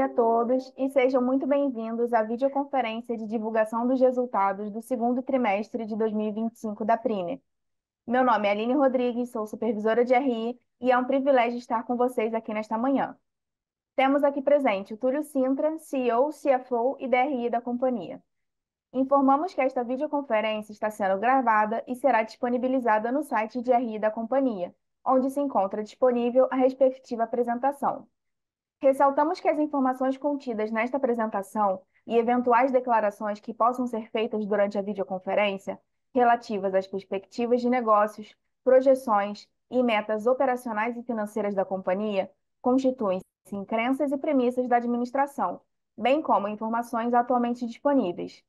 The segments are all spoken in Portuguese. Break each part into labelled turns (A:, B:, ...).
A: dia a todos e sejam muito bem-vindos à videoconferência de divulgação dos resultados do segundo trimestre de 2025 da Prime. Meu nome é Aline Rodrigues, sou supervisora de RI e é um privilégio estar com vocês aqui nesta manhã. Temos aqui presente o Túlio Sintra, CEO, CFO e DRI da companhia. Informamos que esta videoconferência está sendo gravada e será disponibilizada no site de RI da companhia, onde se encontra disponível a respectiva apresentação. Ressaltamos que as informações contidas nesta apresentação e eventuais declarações que possam ser feitas durante a videoconferência, relativas às perspectivas de negócios, projeções e metas operacionais e financeiras da companhia, constituem-se em crenças e premissas da administração, bem como informações atualmente disponíveis.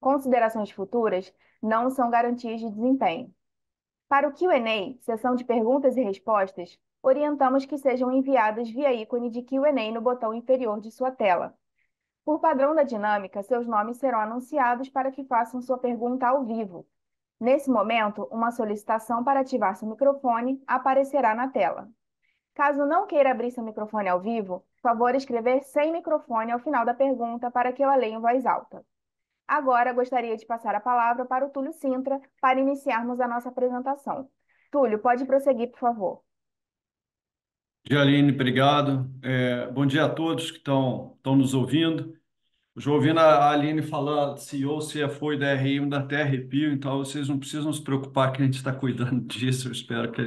A: Considerações futuras não são garantias de desempenho. Para o Q&A, sessão de perguntas e respostas, orientamos que sejam enviadas via ícone de Q&A no botão inferior de sua tela. Por padrão da dinâmica, seus nomes serão anunciados para que façam sua pergunta ao vivo. Nesse momento, uma solicitação para ativar seu microfone aparecerá na tela. Caso não queira abrir seu microfone ao vivo, favor escrever sem microfone ao final da pergunta para que eu a leia em voz alta. Agora, gostaria de passar a palavra para o Túlio Sintra para iniciarmos a nossa apresentação. Túlio, pode prosseguir, por favor.
B: Dia, Aline, obrigado. Bom dia a todos que estão nos ouvindo. Eu já ouvindo a Aline falar de CEO, CFO e DRI, me dá até arrepio, então vocês não precisam se preocupar que a gente está cuidando disso. Eu espero que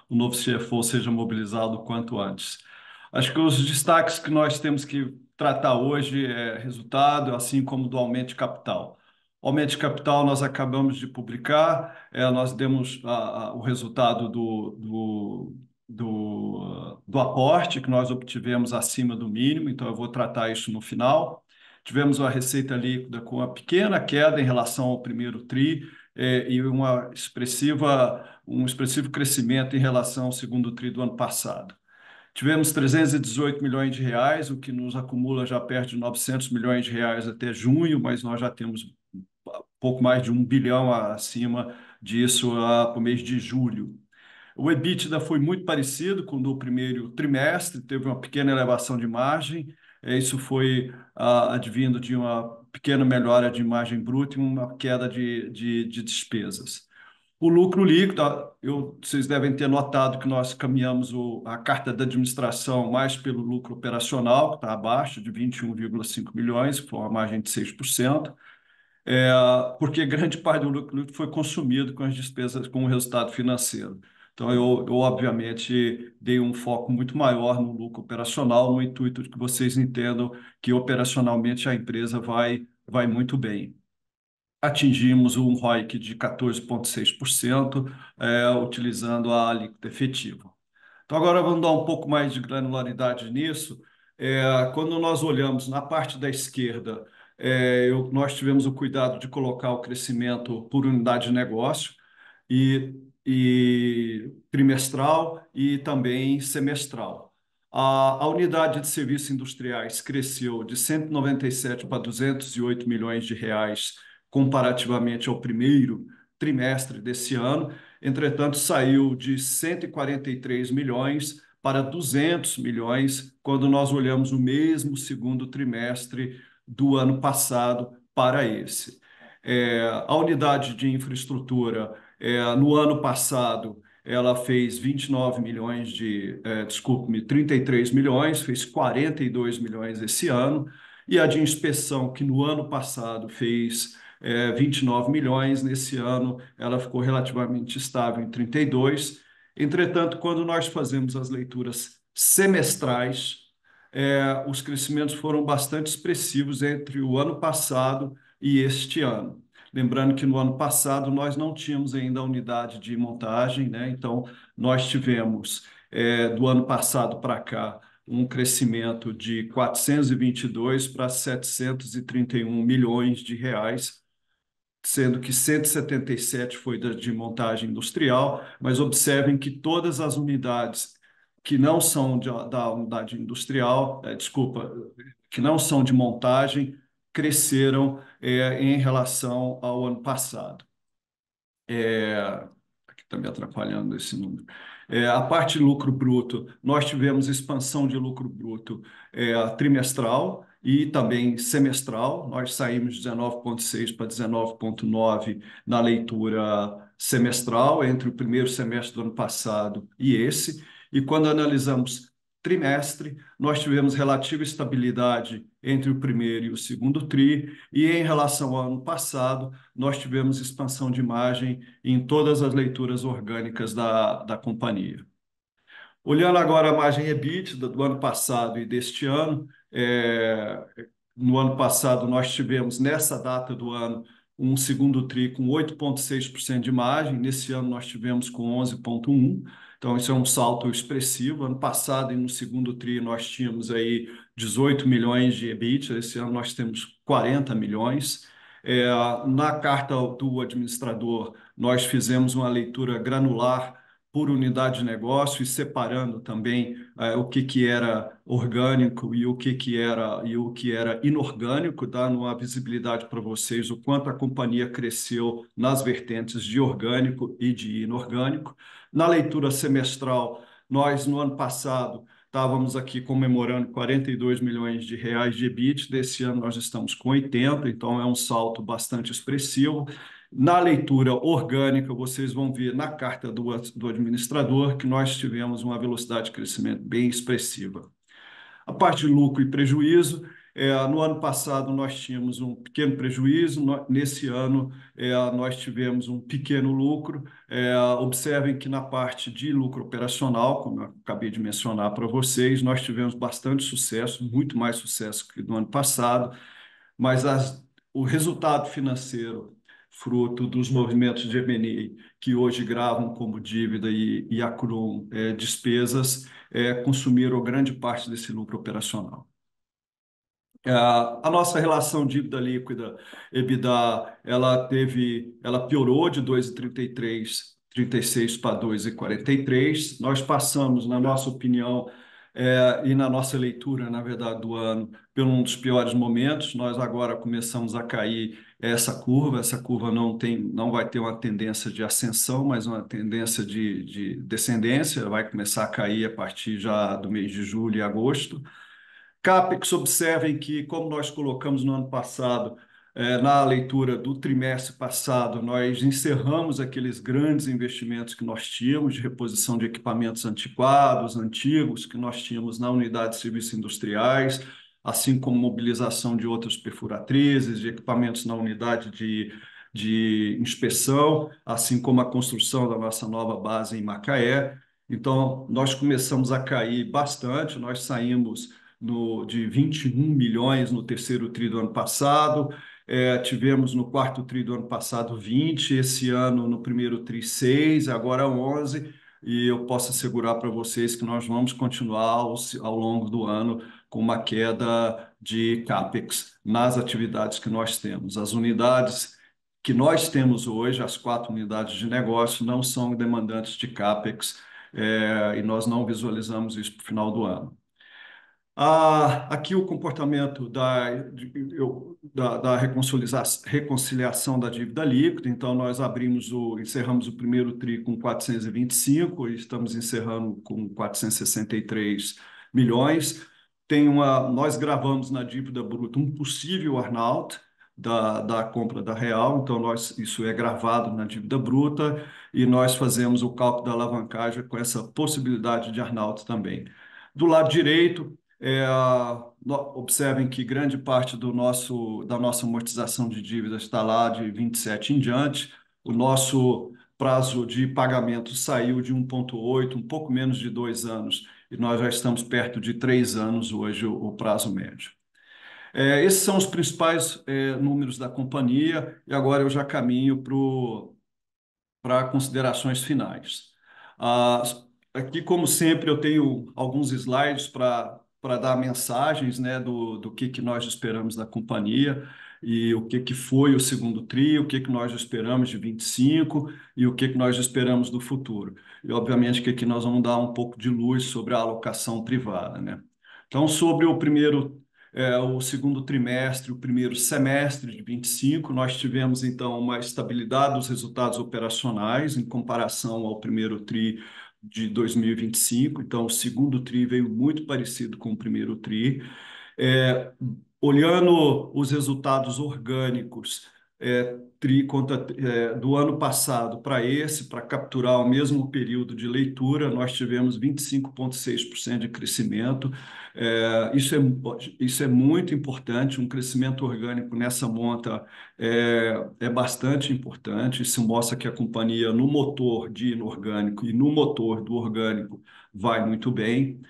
B: o novo CFO seja mobilizado o quanto antes. Acho que os destaques que nós temos que tratar hoje é resultado, assim como do aumento de capital. O aumento de capital nós acabamos de publicar, nós demos o resultado do aporte que nós obtivemos acima do mínimo, então eu vou tratar isso no final. Tivemos uma receita líquida com uma pequena queda em relação ao primeiro TRI e um expressivo crescimento em relação ao segundo TRI do ano passado. Tivemos 318 milhões de reais, o que nos acumula já perto de 900 milhões de reais até junho, mas nós já temos pouco mais de 1 bilhão acima disso para o mês de julho. O EBITDA foi muito parecido com o do primeiro trimestre, teve uma pequena elevação de margem, isso foi advindo de uma pequena melhora de margem bruta e uma queda de despesas. O lucro líquido, vocês devem ter notado que nós caminhamos a carta da administração mais pelo lucro operacional, que está abaixo de 21,5 milhões, que foi uma margem de 6%, porque grande parte do lucro líquido foi consumido com as despesas, com o resultado financeiro. Então, eu obviamente dei um foco muito maior no lucro operacional, no intuito de que vocês entendam que operacionalmente a empresa vai muito bem. Atingimos um ROIC de 14,6%, utilizando a alíquota efetiva. Então, agora vamos dar um pouco mais de granularidade nisso. Quando nós olhamos na parte da esquerda, nós tivemos o cuidado de colocar o crescimento por unidade de negócio e trimestral e também semestral. A unidade de serviços industriais cresceu de 197 para 208 milhões de reais comparativamente ao primeiro trimestre desse ano. Entretanto, saiu de 143 milhões para 200 milhões quando nós olhamos o mesmo segundo trimestre do ano passado para esse. A unidade de infraestrutura, no ano passado, ela fez 29 milhões desculpe-me, 33 milhões, fez 42 milhões esse ano, e a de inspeção, que no ano passado fez 29 milhões, nesse ano ela ficou relativamente estável em 32. Entretanto, quando nós fazemos as leituras semestrais, os crescimentos foram bastante expressivos entre o ano passado e este ano. Lembrando que no ano passado nós não tínhamos ainda a unidade de montagem, né? Então nós tivemos do ano passado para cá um crescimento de 422 para 731 milhões de reais, sendo que 177 foi de montagem industrial, mas observem que todas as unidades que não são da unidade industrial, desculpa, que não são de montagem, cresceram em relação ao ano passado. Aqui está me atrapalhando esse número. A parte de lucro bruto, nós tivemos expansão de lucro bruto trimestral e também semestral. Nós saímos de 19,6 para 19,9 na leitura semestral, entre o primeiro semestre do ano passado e esse. E quando analisamos trimestre, nós tivemos relativa estabilidade entre o primeiro e o segundo tri, e em relação ao ano passado, nós tivemos expansão de margem em todas as leituras orgânicas da companhia. Olhando agora a margem EBITDA do ano passado e deste ano, no ano passado nós tivemos, nessa data do ano, um segundo TRI com 8,6% de margem, nesse ano nós tivemos com 11,1%, então isso é um salto expressivo. Ano passado e no segundo TRI nós tínhamos aí 18 milhões de EBITDA, esse ano nós temos 40 milhões. Na carta do administrador, nós fizemos uma leitura granular por unidade de negócio e separando também o que era orgânico e o que era inorgânico, dando uma visibilidade para vocês o quanto a companhia cresceu nas vertentes de orgânico e de inorgânico. Na leitura semestral, nós no ano passado estávamos aqui comemorando 42 milhões de reais de EBIT, desse ano nós estamos com 80, então é um salto bastante expressivo. Na leitura orgânica, vocês vão ver na carta do administrador que nós tivemos uma velocidade de crescimento bem expressiva. A parte de lucro e prejuízo, no ano passado nós tínhamos um pequeno prejuízo, nesse ano nós tivemos um pequeno lucro. Observem que na parte de lucro operacional, como eu acabei de mencionar para vocês, nós tivemos bastante sucesso, muito mais sucesso que no ano passado, mas o resultado financeiro, fruto dos movimentos de M&A que hoje gravam como dívida e acumulam despesas, consumiram grande parte desse lucro operacional. A nossa relação dívida líquida EBITDA, ela piorou de 2,36 para 2,43. Nós passamos, na nossa opinião, e na nossa leitura, na verdade, do ano, por um dos piores momentos. Nós agora começamos a cair essa curva não vai ter uma tendência de ascensão, mas uma tendência de descendência, vai começar a cair a partir já do mês de julho e agosto. CAPEX, observem que, como nós colocamos no ano passado, na leitura do trimestre passado, nós encerramos aqueles grandes investimentos que nós tínhamos de reposição de equipamentos antiquados, antigos, que nós tínhamos na unidade de serviços industriais, assim como mobilização de outras perfuratrizes, de equipamentos na unidade de inspeção, assim como a construção da nossa nova base em Macaé. Então, nós começamos a cair bastante, nós saímos de 21 milhões no terceiro tri do ano passado, tivemos no quarto tri do ano passado 20, esse ano no primeiro tri 6, agora 11, e eu posso assegurar para vocês que nós vamos continuar ao longo do ano com uma queda de CAPEX nas atividades que nós temos. As unidades que nós temos hoje, as 4 unidades de negócio, não são demandantes de CAPEX, e nós não visualizamos isso para o final do ano. Aqui o comportamento da reconciliação da dívida líquida. Então, nós encerramos o primeiro TRI com 425 e estamos encerrando com 463 milhões. Nós gravamos na dívida bruta um possível earn-out da compra da Real, então isso é gravado na dívida bruta e nós fazemos o cálculo da alavancagem com essa possibilidade de earn-out também. Do lado direito, observem que grande parte da nossa amortização de dívidas está lá de 27 em diante. O nosso prazo de pagamento saiu de 1,8, um pouco menos de 2 anos, e nós já estamos perto de 3 anos hoje, o prazo médio. Esses são os principais números da companhia, e agora eu já caminho para considerações finais. Aqui, como sempre, eu tenho alguns slides para dar mensagens, né, do que nós esperamos da companhia e o que foi o segundo TRI, o que nós esperamos de 25 e o que nós esperamos do futuro. E, obviamente, que aqui nós vamos dar um pouco de luz sobre a alocação privada, né? Então, sobre o segundo trimestre, o primeiro semestre de 25, nós tivemos, então, uma estabilidade dos resultados operacionais em comparação ao primeiro TRI de 2025, então o segundo TRI veio muito parecido com o primeiro TRI. É, olhando os resultados orgânicos do ano passado para esse, para capturar o mesmo período de leitura, nós tivemos 25,6% de crescimento. Isso é muito importante, um crescimento orgânico nessa monta é bastante importante. Isso mostra que a companhia, no motor de inorgânico e no motor do orgânico, vai muito bem.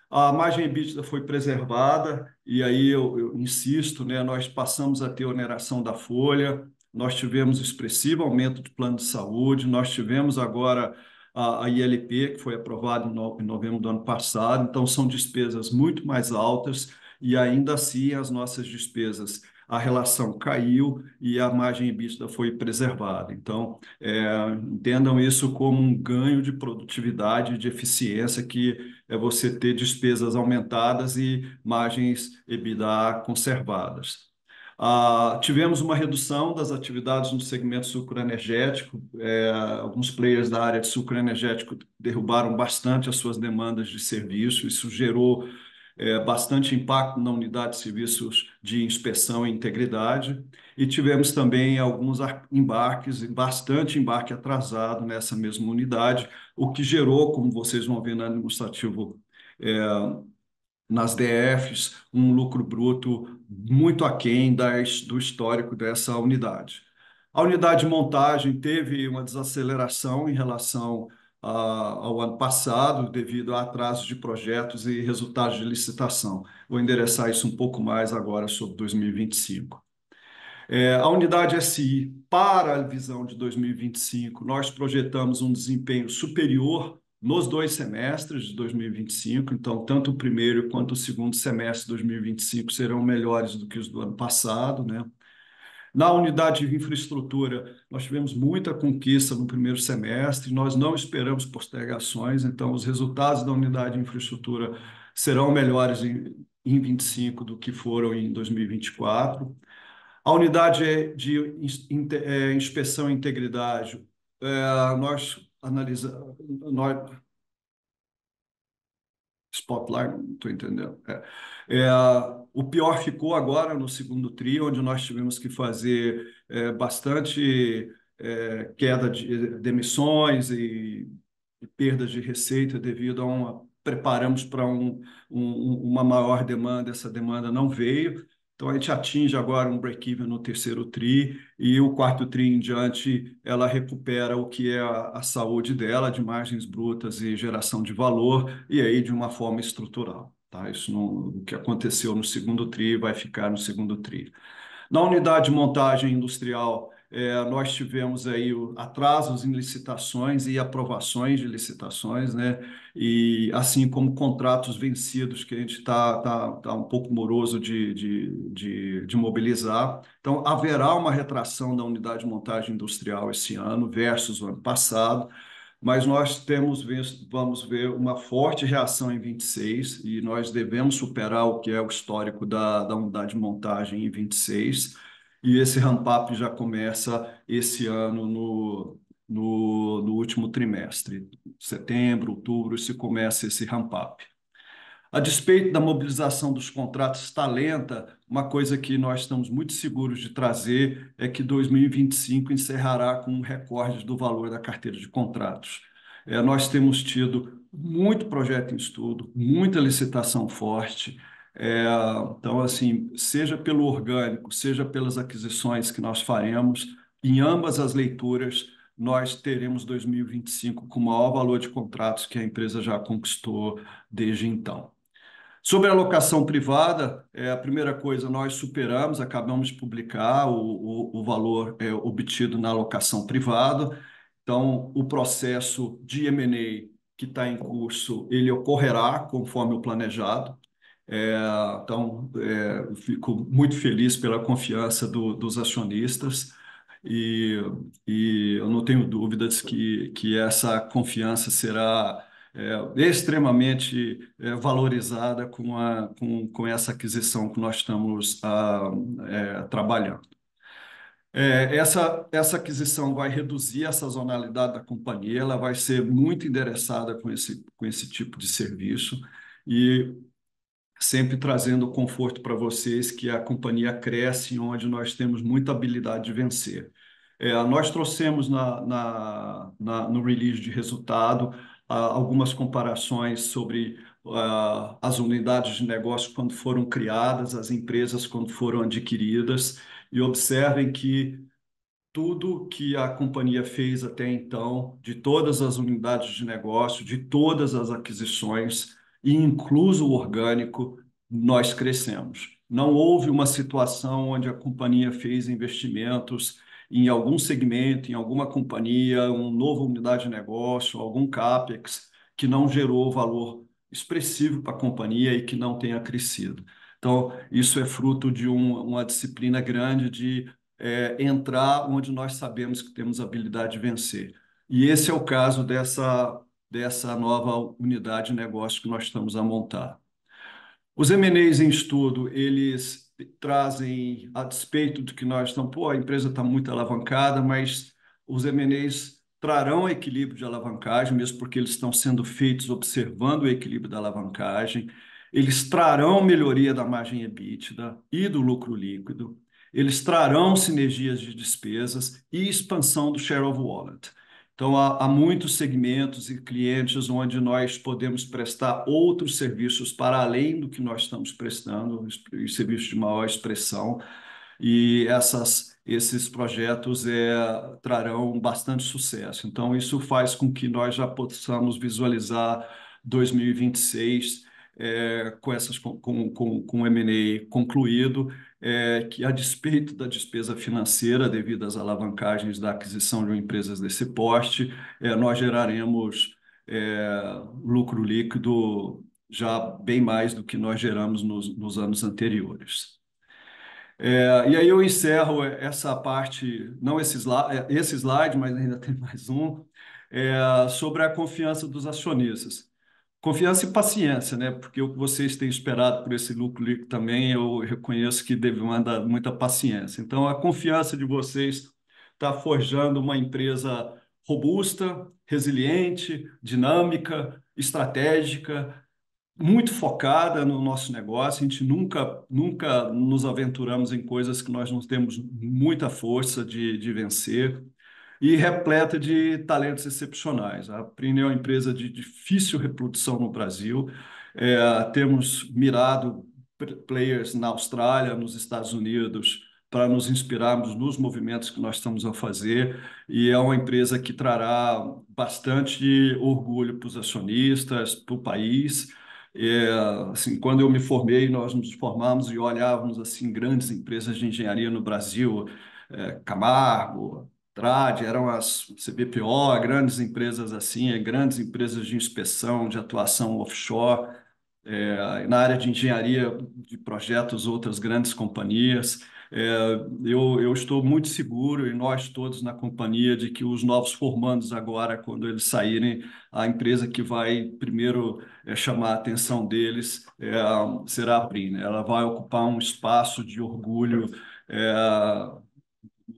B: A margem EBITDA foi preservada, e aí eu insisto, né, nós passamos a ter oneração da folha, nós tivemos expressivo aumento de plano de saúde, nós tivemos agora a ILP, que foi aprovada em novembro do ano passado, então são despesas muito mais altas, e ainda assim as nossas despesas, a relação caiu e a margem EBITDA foi preservada. Então, entendam isso como um ganho de produtividade, de eficiência, que é você ter despesas aumentadas e margens EBITDA conservadas. Tivemos uma redução das atividades no segmento sucroenergético. Alguns players da área de sucroenergético derrubaram bastante as suas demandas de serviço. Isso gerou bastante impacto na unidade de serviços de inspeção e integridade. E tivemos também alguns embarques, bastante embarque atrasado nessa mesma unidade, o que gerou, como vocês vão ver no administrativo, nas DFs, um lucro bruto muito aquém do histórico dessa unidade. A unidade de montagem teve uma desaceleração em relação ao ano passado, devido a atrasos de projetos e resultados de licitação. Vou endereçar isso um pouco mais agora sobre 2025. A unidade SI, para a visão de 2025, nós projetamos um desempenho superior nos dois semestres de 2025, então, tanto o primeiro quanto o segundo semestre de 2025 serão melhores do que os do ano passado, né? Na unidade de infraestrutura, nós tivemos muita conquista no primeiro semestre, nós não esperamos postergações, então, os resultados da unidade de infraestrutura serão melhores em 25 do que foram em 2024. A unidade de inspeção e integridade, nós analisamos, Spotlight, não estou entendendo. O pior ficou agora no segundo TRI, onde nós tivemos que fazer bastante queda de demissões e perdas de receita devido a preparamos para uma maior demanda, essa demanda não veio. Então, a gente atinge agora um break-even no terceiro TRI, e o quarto TRI em diante, ela recupera o que é a saúde dela, de margens brutas e geração de valor, e aí de uma forma estrutural. Tá? Isso não, o que aconteceu no segundo TRI vai ficar no segundo TRI. Na unidade de montagem industrial, nós tivemos aí atrasos em licitações e aprovações de licitações, né? E assim como contratos vencidos que a gente tá um pouco moroso de mobilizar. Então, haverá uma retração da unidade de montagem industrial esse ano versus o ano passado, mas nós vamos ver uma forte reação em 26, e nós devemos superar o que é o histórico da unidade de montagem em 26, e esse ramp-up já começa esse ano no último trimestre, setembro, outubro, se começa esse ramp-up. A despeito da mobilização dos contratos estar lenta, uma coisa que nós estamos muito seguros de trazer é que 2025 encerrará com um recorde do valor da carteira de contratos. Nós temos tido muito projeto em estudo, muita licitação forte. É, então, assim, seja pelo orgânico, seja pelas aquisições que nós faremos, em ambas as leituras, nós teremos 2025 com o maior valor de contratos que a empresa já conquistou desde então. Sobre a locação privada, a primeira coisa, nós superamos, acabamos de publicar o valor obtido na locação privada. Então, o processo de M&A que está em curso, ele ocorrerá conforme o planejado. Então, eu fico muito feliz pela confiança dos acionistas, e, e eu não tenho dúvidas que essa confiança será extremamente valorizada com essa aquisição que nós estamos trabalhando. Essa aquisição vai reduzir a sazonalidade da companhia, ela vai ser muito endereçada com esse tipo de serviço e sempre trazendo conforto para vocês que a companhia cresce onde nós temos muita habilidade de vencer. Nós trouxemos no release de resultado algumas comparações sobre as unidades de negócio quando foram criadas, as empresas quando foram adquiridas, e observem que tudo que a companhia fez até então, de todas as unidades de negócio, de todas as aquisições, e incluso o orgânico, nós crescemos. Não houve uma situação onde a companhia fez investimentos em algum segmento, em alguma companhia, uma nova unidade de negócio, algum CAPEX, que não gerou valor expressivo para a companhia e que não tenha crescido. Então, isso é fruto de uma disciplina grande de entrar onde nós sabemos que temos habilidade de vencer. E esse é o caso dessa nova unidade de negócio que nós estamos a montar. Os M&As em estudo, eles trazem, a despeito do que nós estamos, a empresa está muito alavancada, mas os M&As trarão equilíbrio de alavancagem, mesmo porque eles estão sendo feitos observando o equilíbrio da alavancagem. Eles trarão melhoria da margem EBITDA e do lucro líquido. Eles trarão sinergias de despesas e expansão do share of wallet. Então, há muitos segmentos e clientes onde nós podemos prestar outros serviços para além do que nós estamos prestando, os serviços de maior expressão, e esses projetos trarão bastante sucesso. Então, isso faz com que nós já possamos visualizar 2026 com o M&A concluído, que a despeito da despesa financeira devido às alavancagens da aquisição de empresas desse porte, nós geraremos lucro líquido já bem mais do que nós geramos nos anos anteriores. E aí eu encerro essa parte, não esse slide, mas ainda tem mais um, sobre a confiança dos acionistas. Confiança e paciência, né? Porque o que vocês têm esperado por esse lucro líquido também, eu reconheço que demanda muita paciência. Então, a confiança de vocês está forjando uma empresa robusta, resiliente, dinâmica, estratégica, muito focada no nosso negócio. A gente nunca nos aventuramos em coisas que nós não temos muita força de vencer e repleta de talentos excepcionais. A Prine é uma empresa de difícil reprodução no Brasil. Temos mirado players na Austrália, nos Estados Unidos, para nos inspirarmos nos movimentos que nós estamos a fazer, e é uma empresa que trará bastante orgulho para os acionistas, para o país. Assim, quando eu me formei, nós nos formamos e olhávamos assim grandes empresas de engenharia no Brasil, Camargo, Trade, eram as CBPO, grandes empresas assim, grandes empresas de inspeção, de atuação offshore, na área de engenharia de projetos, outras grandes companhias. Eu estou muito seguro, e nós todos na companhia, de que os novos formandos agora, quando eles saírem, a empresa que vai primeiro chamar a atenção deles será a Prine. Ela vai ocupar um espaço de orgulho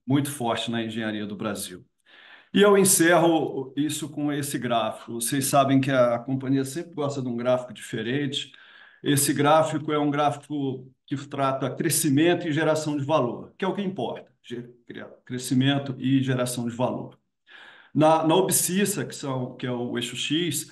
B: muito forte na engenharia do Brasil. E eu encerro isso com esse gráfico. Vocês sabem que a companhia sempre gosta de um gráfico diferente. Esse gráfico é um gráfico que trata crescimento e geração de valor, que é o que importa, crescimento e geração de valor. Na Obsissa, que é o eixo X,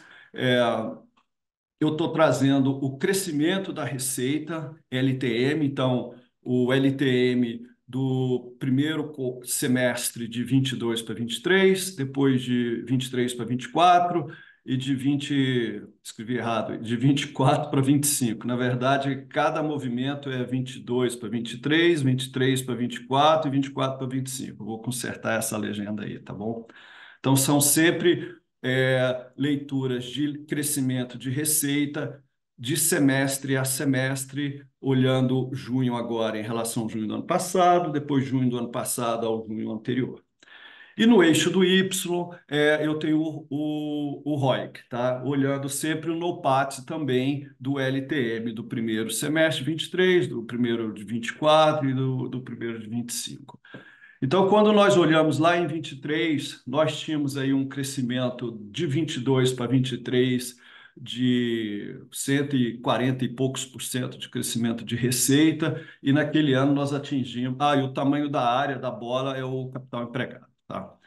B: eu estou trazendo o crescimento da receita LTM, então o LTM do primeiro semestre de 22 para 23, depois de 23 para 24 e de 20, escrevi errado, de 24 para 25. Na verdade, cada movimento é 22 para 23, 23 para 24 e 24 para 25. Vou consertar essa legenda aí, tá bom? Então, são sempre leituras de crescimento de receita de semestre a semestre, olhando junho agora em relação ao junho do ano passado, depois junho do ano passado ao junho anterior. E no eixo do Y, eu tenho o ROIC, tá? Olhando sempre o NOPAT também do LTM, do primeiro semestre de 23, do primeiro de 24 e do primeiro de 25. Então, quando nós olhamos lá em 23, nós tínhamos aí um crescimento de 22 para 23 de 140 e poucos por cento de crescimento de receita, e naquele ano nós atingimos. Ah, e o tamanho da área da bola é o capital empregado, tá?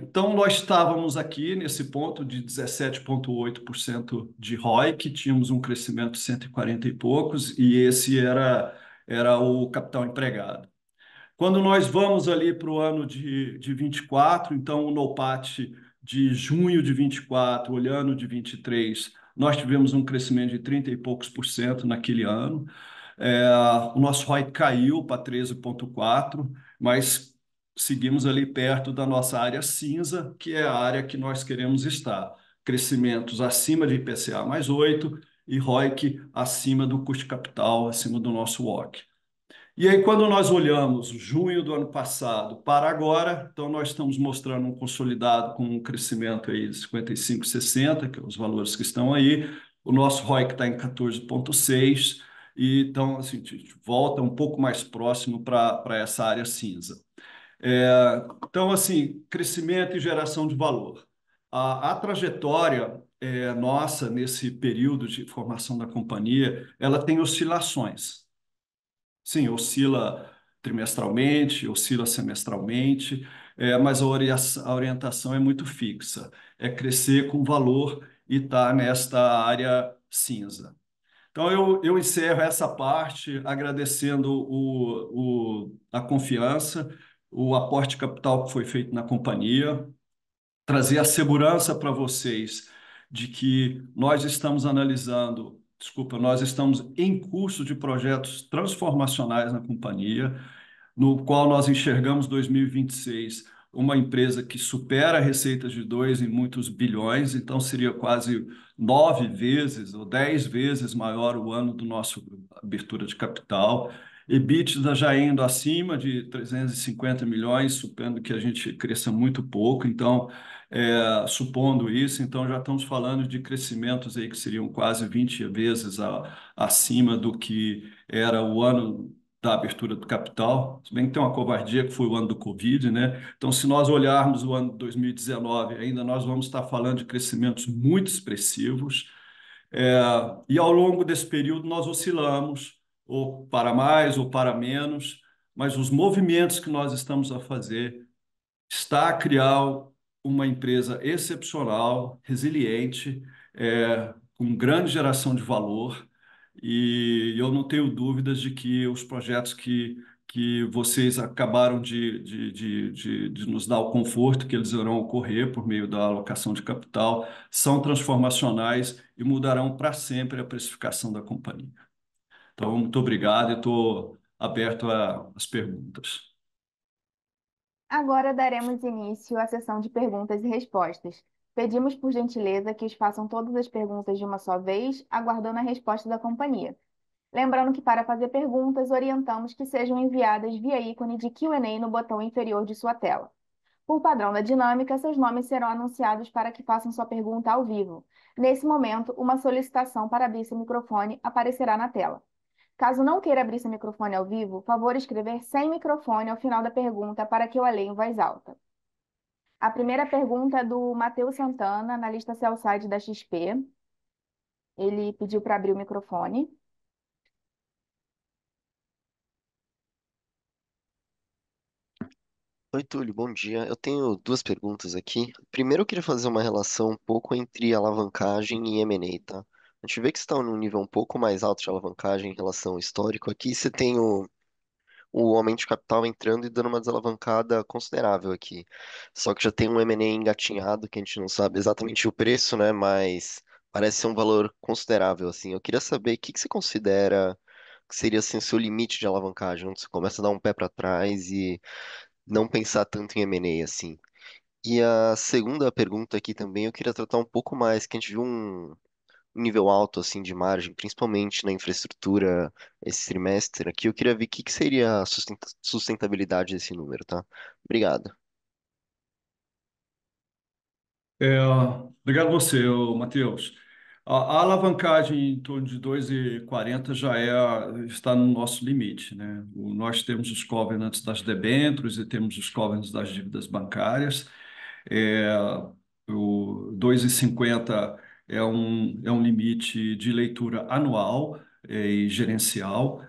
B: Então, nós estávamos aqui nesse ponto de 17,8% de ROIC, tínhamos um crescimento de 140 e poucos, e esse era o capital empregado. Quando nós vamos ali para o ano de 24, então o NOPAT de junho de 24, olhando de 23, nós tivemos um crescimento de 30 e poucos por cento naquele ano. É, o nosso ROI caiu para 13,4, mas seguimos ali perto da nossa área cinza, que é a área que nós queremos estar. Crescimentos acima de IPCA mais 8 e ROIC acima do custo de capital, acima do nosso WACC. E aí, quando nós olhamos junho do ano passado para agora, então nós estamos mostrando um consolidado com um crescimento aí de 55, 60, que são os valores que estão aí. O nosso ROIC está em 14,6, e então assim, a gente volta um pouco mais próximo para essa área cinza. Então, assim, crescimento e geração de valor. A trajetória nossa nesse período de formação da companhia, ela tem oscilações. Sim, oscila trimestralmente, oscila semestralmente, mas a orientação é muito fixa. É crescer com valor e estar nesta área cinza. Então, eu encerro essa parte agradecendo a confiança, o aporte capital que foi feito na companhia, trazer a segurança para vocês de que nós estamos analisando, desculpa, nós estamos em curso de projetos transformacionais na companhia, no qual nós enxergamos 2026 uma empresa que supera receitas de 2 em muitos bilhões, então seria quase 9 vezes ou 10 vezes maior o ano do nosso abertura de capital. EBITDA já indo acima de 350 milhões, supondo que a gente cresça muito pouco. Então, supondo isso, então já estamos falando de crescimentos aí que seriam quase 20 vezes acima do que era o ano da abertura do capital, se bem que tem uma covardia que foi o ano do Covid, né? Então, se nós olharmos o ano de 2019, ainda nós vamos estar falando de crescimentos muito expressivos. É, e ao longo desse período nós oscilamos, ou para mais ou para menos, mas os movimentos que nós estamos a fazer está a criar uma empresa excepcional, resiliente, com grande geração de valor, e eu não tenho dúvidas de que os projetos que vocês acabaram de nos dar o conforto que eles irão ocorrer por meio da alocação de capital são transformacionais e mudarão para sempre a precificação da companhia. Então, muito obrigado e estou aberto às perguntas.
A: Agora daremos início à sessão de perguntas e respostas. Pedimos por gentileza que os façam todas as perguntas de uma só vez, aguardando a resposta da companhia. Lembrando que para fazer perguntas, orientamos que sejam enviadas via ícone de Q&A no botão inferior de sua tela. Por padrão da dinâmica, seus nomes serão anunciados para que façam sua pergunta ao vivo. Nesse momento, uma solicitação para abrir seu microfone aparecerá na tela. Caso não queira abrir seu microfone ao vivo, favor escrever sem microfone ao final da pergunta para que eu a leia em voz alta. A primeira pergunta é do Matheus Santana, analista sell-side da XP. Ele pediu para abrir o microfone.
C: Oi, Túlio, bom dia. Eu tenho duas perguntas aqui. Primeiro, eu queria fazer uma relação um pouco entre alavancagem e M&A, tá? A gente vê que você está num nível um pouco mais alto de alavancagem em relação ao histórico. Aqui você tem o aumento de capital entrando e dando uma desalavancada considerável aqui. Só que já tem um M&A engatinhado, que a gente não sabe exatamente o preço, né? Mas parece ser um valor considerável, assim. Eu queria saber o que que você considera que seria, assim, o seu limite de alavancagem, onde você começa a dar um pé para trás e não pensar tanto em M&A assim. E a segunda pergunta aqui também, eu queria tratar um pouco mais, que a gente viu um nível alto assim de margem, principalmente na infraestrutura esse trimestre aqui. Eu queria ver o que que seria a sustentabilidade desse número, tá? Obrigado.
B: É, Obrigado a você, Matheus. A alavancagem em torno de 2,40 está no nosso limite, né? Nós temos os covenants das debêntures e temos os covenants das dívidas bancárias. É, o 2,50 é um limite de leitura anual, e gerencial,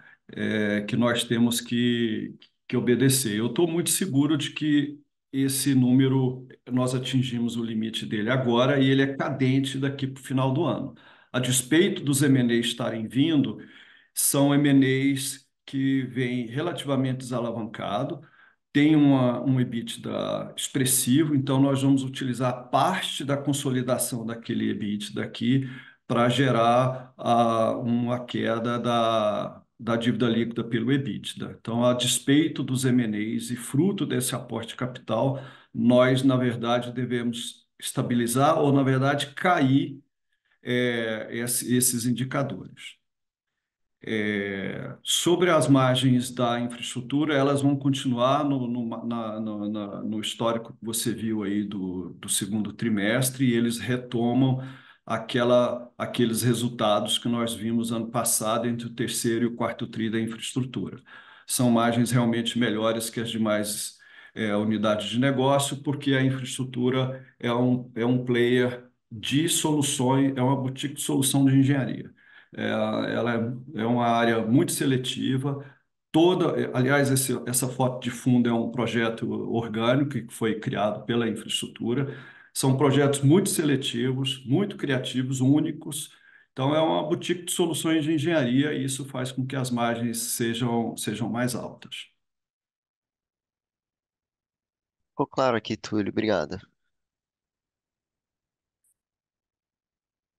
B: que nós temos que obedecer. Eu estou muito seguro de que esse número, nós atingimos o limite dele agora e ele é cadente daqui para o final do ano. A despeito dos M&As estarem vindo, são M&As que vêm relativamente desalavancado, tem um EBITDA expressivo, então nós vamos utilizar parte da consolidação daquele EBITDA aqui para gerar uma queda da dívida líquida pelo EBITDA. Então, a despeito dos M&As e fruto desse aporte de capital, nós, na verdade, devemos estabilizar ou, na verdade, cair esses indicadores. Sobre as margens da infraestrutura, elas vão continuar no histórico que você viu aí do segundo trimestre, e eles retomam aqueles resultados que nós vimos ano passado entre o terceiro e o quarto tri da infraestrutura. São margens realmente melhores que as demais unidades de negócio, porque a infraestrutura é um player de soluções, é uma boutique de solução de engenharia. Ela é uma área muito seletiva. Aliás, essa foto de fundo é um projeto orgânico que foi criado pela infraestrutura. São projetos muito seletivos, muito criativos, únicos. Então, é uma boutique de soluções de engenharia e isso faz com que as margens sejam mais altas.
C: Ficou claro aqui, Túlio. Obrigado.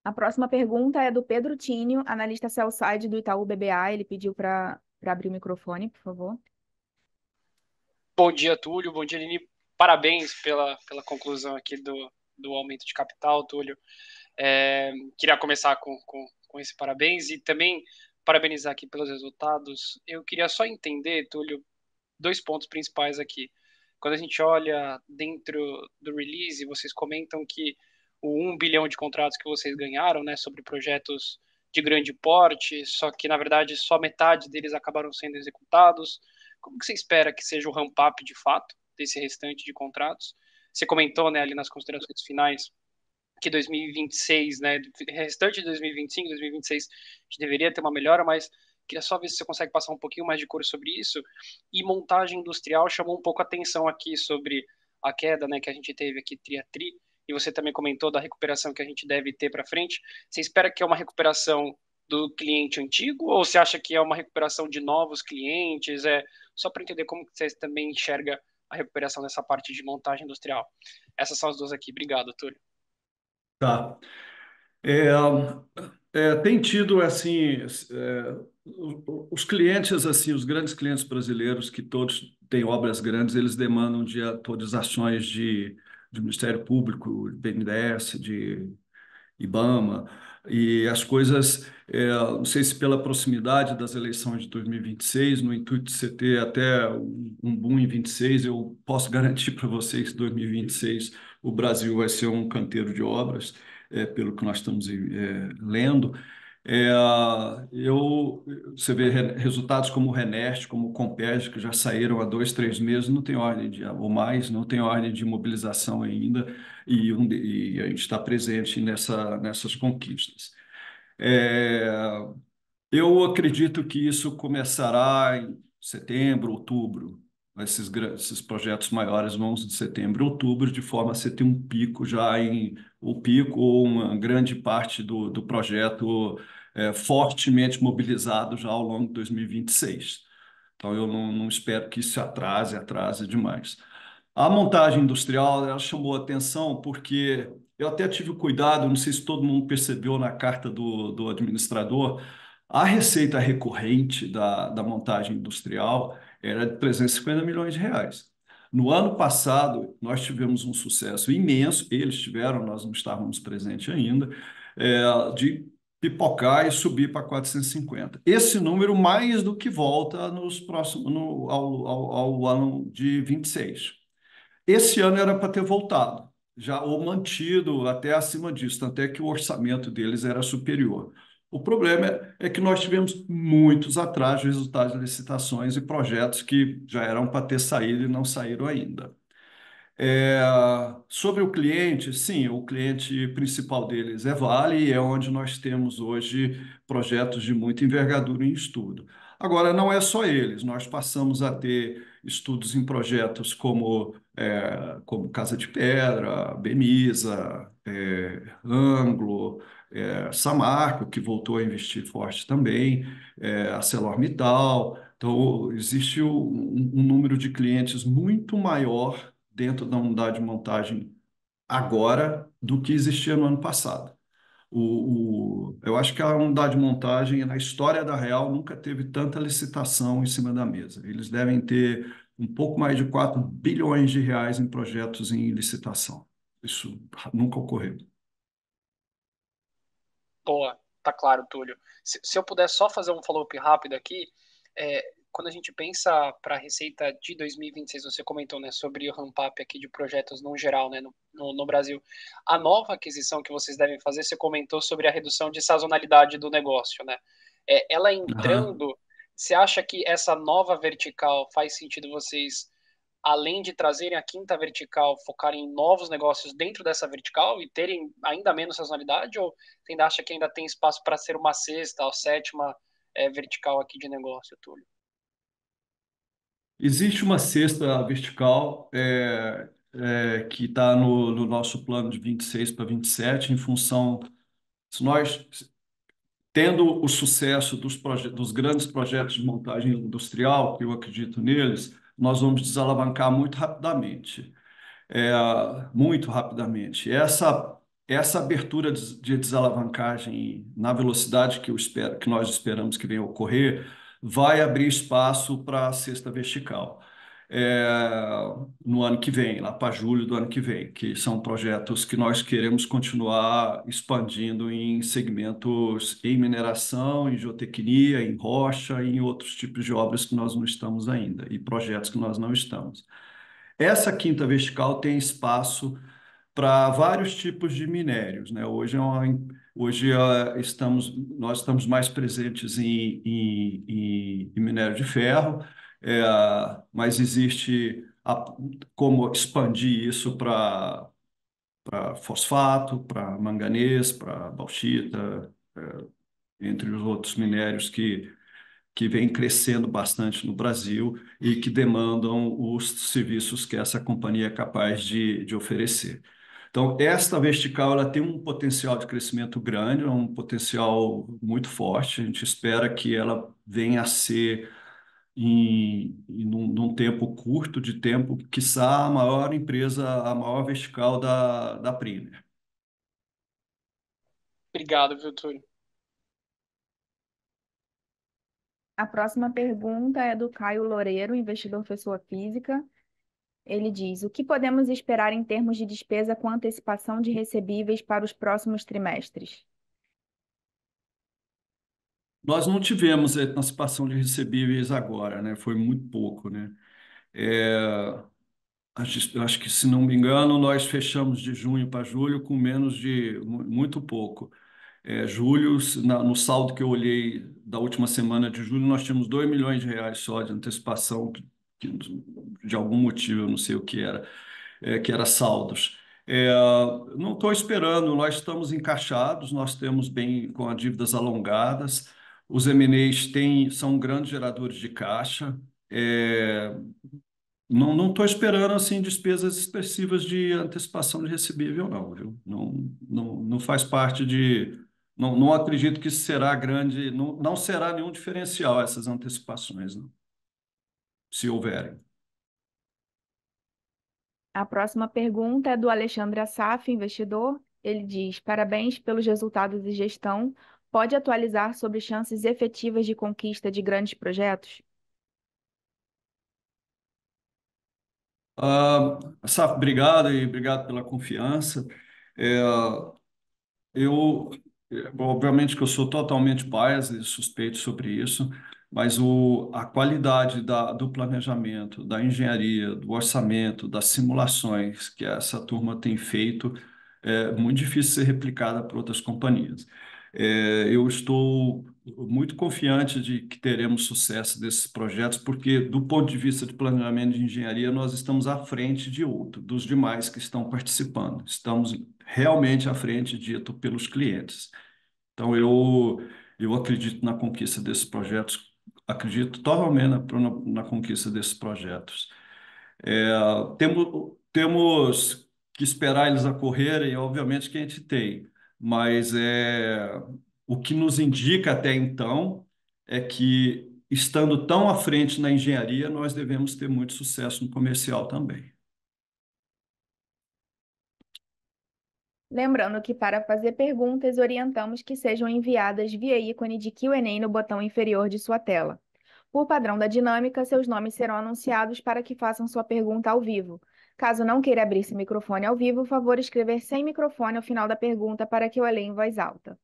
A: A próxima pergunta é do Pedro Tínio, analista sell-side do Itaú BBA. Ele pediu para abrir o microfone, por favor.
D: Bom dia, Túlio. Bom dia, Aline. Parabéns pela conclusão aqui do aumento de capital, Túlio. Queria começar com esse parabéns e também parabenizar aqui pelos resultados. Eu queria só entender, Túlio, dois pontos principais aqui. Quando a gente olha dentro do release, vocês comentam que o 1 bilhão de contratos que vocês ganharam, né, sobre projetos de grande porte, só que, na verdade, só metade deles acabaram sendo executados. Como que você espera que seja o ramp-up de fato desse restante de contratos? Você comentou, né, ali nas considerações finais que 2026, né, restante de 2025, 2026, a gente deveria ter uma melhora, mas queria só ver se você consegue passar um pouquinho mais de cor sobre isso. E montagem industrial chamou um pouco a atenção aqui sobre a queda, né, que a gente teve aqui tri a tri, e você também comentou da recuperação que a gente deve ter para frente. Você espera que é uma recuperação do cliente antigo ou você acha que é uma recuperação de novos clientes? Só para entender como você também enxerga a recuperação dessa parte de montagem industrial. Essas são as duas aqui. Obrigado, Túlio.
B: Tá. É, tem tido assim os clientes assim, os grandes clientes brasileiros que todos têm obras grandes, eles demandam de atualizações de Ministério Público, de BNDES, de IBAMA, e as coisas, não sei se pela proximidade das eleições de 2026, no intuito de você ter até um boom em 26, eu posso garantir para vocês que 2026 o Brasil vai ser um canteiro de obras, pelo que nós estamos lendo. É, Você vê resultados como o Renest, como o Compeg, que já saíram há 2, 3 meses, não tem ordem ou mais, não tem ordem de mobilização ainda, e a gente está presente nessas conquistas. É, eu acredito que isso começará em setembro, outubro. Esses projetos maiores vão de setembro, outubro, de forma a você ter um pico já o pico ou uma grande parte do projeto fortemente mobilizado já ao longo de 2026. Então, eu não espero que isso atrase demais. A montagem industrial, ela chamou a atenção porque eu até tive o cuidado, não sei se todo mundo percebeu na carta do administrador, a receita recorrente da montagem industrial era de 350 milhões de reais. No ano passado, nós tivemos um sucesso imenso, eles tiveram, nós não estávamos presentes ainda, de pipocar e subir para 450. Esse número mais do que volta nos próximos, ao ano de 26. Esse ano era para ter voltado. já ou mantido até acima disso, tanto é que o orçamento deles era superior. O problema é que nós tivemos muitos atrasos de resultados de licitações e projetos que já eram para ter saído e não saíram ainda. É, sobre o cliente, sim, o cliente principal deles é Vale e é onde nós temos hoje projetos de muita envergadura em estudo. Agora, não é só eles, nós passamos a ter estudos em projetos como Casa de Pedra, Bemisa, Anglo, Samarco, que voltou a investir forte também, ArcelorMittal. Então, existe um número de clientes muito maior dentro da unidade de montagem agora do que existia no ano passado. Eu acho que a unidade de montagem, na história da Real, nunca teve tanta licitação em cima da mesa. Eles devem ter um pouco mais de 4 bilhões de reais em projetos em licitação. Isso nunca ocorreu.
D: Boa, tá claro, Túlio. Se eu puder só fazer um follow-up rápido aqui, quando a gente pensa para a receita de 2026, você comentou, né, sobre o ramp-up aqui de projetos no geral, né, no Brasil. A nova aquisição que vocês devem fazer, você comentou sobre a redução de sazonalidade do negócio, né? Ela
B: Aham.
D: entrando, você acha que essa nova vertical faz sentido vocês, além de trazerem a quinta vertical, focarem em novos negócios dentro dessa vertical e terem ainda menos sazonalidade? Ou você ainda acha que ainda tem espaço para ser uma sexta ou sétima vertical aqui de negócio, Túlio?
B: Existe uma cesta vertical que está no nosso plano de 26 para 27, em função, se nós tendo o sucesso dos grandes projetos de montagem industrial, que eu acredito neles, nós vamos desalavancar muito rapidamente, é, muito rapidamente. Essa abertura de desalavancagem na velocidade que nós esperamos que venha a ocorrer, vai abrir espaço para a cesta vertical. No ano que vem, lá para julho do ano que vem, que são projetos que nós queremos continuar expandindo em segmentos em mineração, em geotecnia, em rocha e em outros tipos de obras que nós não estamos ainda, e projetos que nós não estamos. Essa quinta vertical tem espaço para vários tipos de minérios, né? Nós estamos mais presentes em minério de ferro, é, mas existe como expandir isso para fosfato, para manganês, para bauxita, entre os outros minérios que vem crescendo bastante no Brasil e que demandam os serviços que essa companhia é capaz de oferecer. Então, esta vertical ela tem um potencial de crescimento grande, um potencial muito forte. A gente espera que ela venha a ser, num tempo curto de tempo, quiçá a maior empresa, a maior vertical da Prime.
D: Obrigado, viu, Túlio?
A: A próxima pergunta é do Caio Loureiro, investidor pessoa física. Ele diz: o que podemos esperar em termos de despesa com antecipação de recebíveis para os próximos trimestres?
B: Nós não tivemos antecipação de recebíveis agora, né? Foi muito pouco, né? É, acho que, se não me engano, nós fechamos de junho para julho com menos de muito pouco. Julho, no saldo que eu olhei da última semana de julho, nós tínhamos 2 milhões de reais só de antecipação, de algum motivo, eu não sei o que era saldos. É, não estou esperando, nós estamos encaixados, nós temos bem com as dívidas alongadas, os M&As são grandes geradores de caixa. É, não estou esperando assim despesas expressivas de antecipação de recebível, não, viu? Não faz parte de. Não acredito que isso será grande, não será nenhum diferencial essas antecipações, não, se houverem.
A: A próxima pergunta é do Alexandre Assaf, investidor. Ele diz: parabéns pelos resultados de gestão. Pode atualizar sobre chances efetivas de conquista de grandes projetos?
B: Saf, obrigado e obrigado pela confiança. É, eu, obviamente que eu sou totalmente biased e suspeito sobre isso. mas a qualidade do planejamento, da engenharia, do orçamento, das simulações que essa turma tem feito é muito difícil ser replicada por outras companhias. Eu estou muito confiante de que teremos sucesso desses projetos, porque, do ponto de vista de planejamento de engenharia, nós estamos à frente dos demais que estão participando. Estamos realmente à frente, dito pelos clientes. Então, eu acredito na conquista desses projetos, acredito totalmente na conquista desses projetos. Temos que esperar eles ocorrerem, obviamente que a gente tem, mas o que nos indica até então é que, estando tão à frente na engenharia, nós devemos ter muito sucesso no comercial também.
A: Lembrando que para fazer perguntas, orientamos que sejam enviadas via ícone de Q&A no botão inferior de sua tela. Por padrão da dinâmica, seus nomes serão anunciados para que façam sua pergunta ao vivo. Caso não queira abrir seu microfone ao vivo, favor escrever sem microfone ao final da pergunta para que eu leia em voz alta.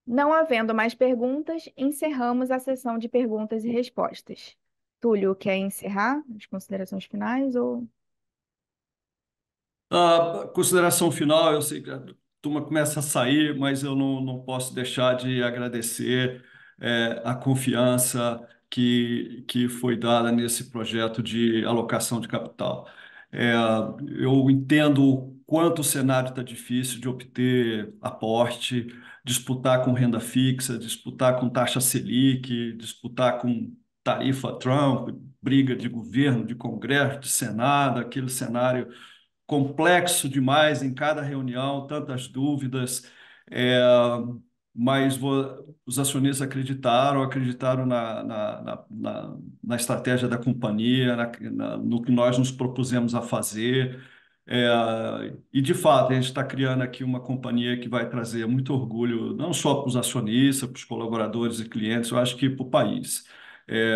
A: Não havendo mais perguntas, encerramos a sessão de perguntas e respostas. Túlio, quer encerrar as considerações finais ou...
B: A consideração final, eu sei que a turma começa a sair, mas eu não posso deixar de agradecer a confiança que foi dada nesse projeto de alocação de capital. É, eu entendo o quanto o cenário está difícil de obter aporte, disputar com renda fixa, disputar com taxa Selic, disputar com tarifa Trump, briga de governo, de Congresso, de Senado, aquele cenário complexo demais em cada reunião, tantas dúvidas, é, mas os acionistas acreditaram na estratégia da companhia, no que nós nos propusemos a fazer. E, de fato, a gente está criando aqui uma companhia que vai trazer muito orgulho, não só para os acionistas, para os colaboradores e clientes, eu acho que para o país. É,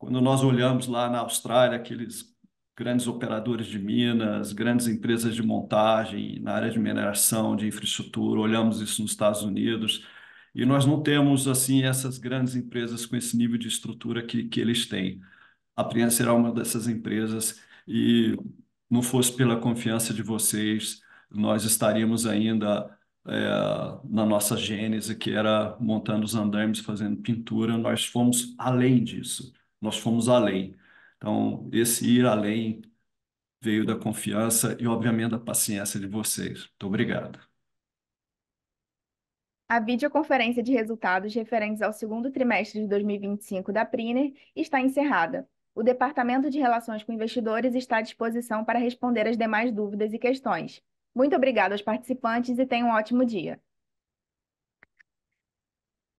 B: Quando nós olhamos lá na Austrália, aqueles grandes operadores de minas, grandes empresas de montagem na área de mineração, de infraestrutura, olhamos isso nos Estados Unidos, e nós não temos assim essas grandes empresas com esse nível de estrutura que eles têm. A Prina será uma dessas empresas e não fosse pela confiança de vocês, nós estaríamos ainda na nossa gênese, que era montando os andaimes, fazendo pintura. Nós fomos além disso, nós fomos além. Então, esse ir além veio da confiança e, obviamente, da paciência de vocês. Muito obrigado.
A: A videoconferência de resultados referentes ao segundo trimestre de 2025 da Priner está encerrada. O Departamento de Relações com Investidores está à disposição para responder as demais dúvidas e questões. Muito obrigada aos participantes e tenham um ótimo dia.